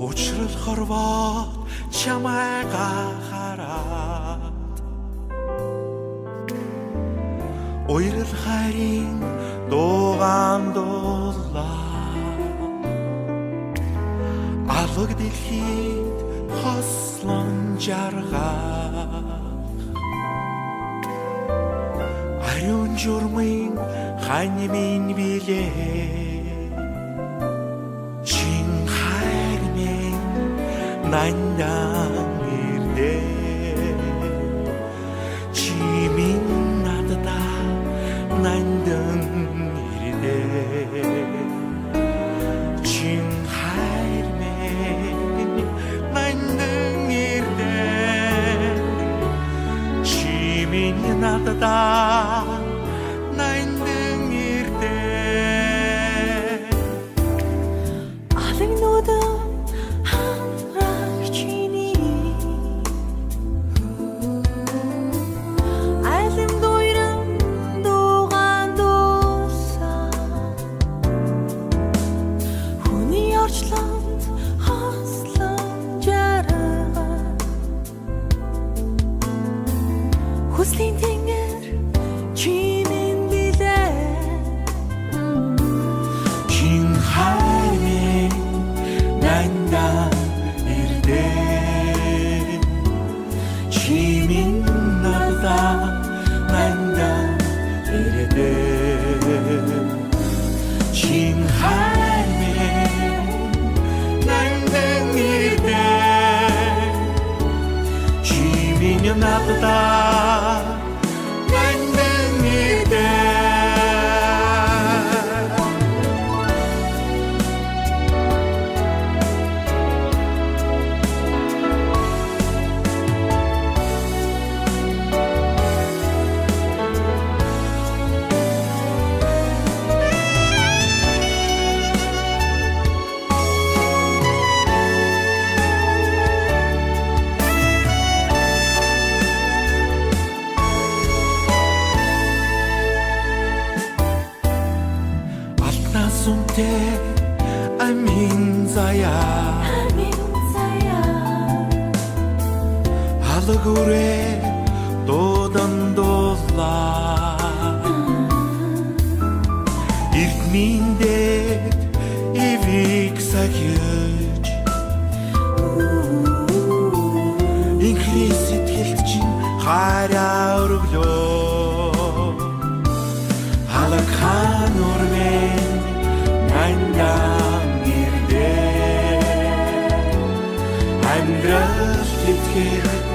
Учрал хорвоод чамайга хараад уйрал хайрын дуугаан дуулаа алаг дэлхийд хослон жаргах ариун журмын ханьмын билээ 난당 ирдэ чимин надада 난дан ирдэ чин хайр минь 난дан ирдэ чимин надада 난дан ирдэ алгнууд Хүслийн тэнгэр чимэн билээ чин хайр минь 난дан ирдэ чимэн надада 난дан ирдэ чин хайр минь 난дан ирдэ чимэн надада сүнтэй амин заяа алаг үрэ дуудан дуулаа эрдминдээ эвик сахиж инхрис сэтгэлд чинь хараа өргөлөө алаг ханур минь 난당 ирдэ амьдрал итгэл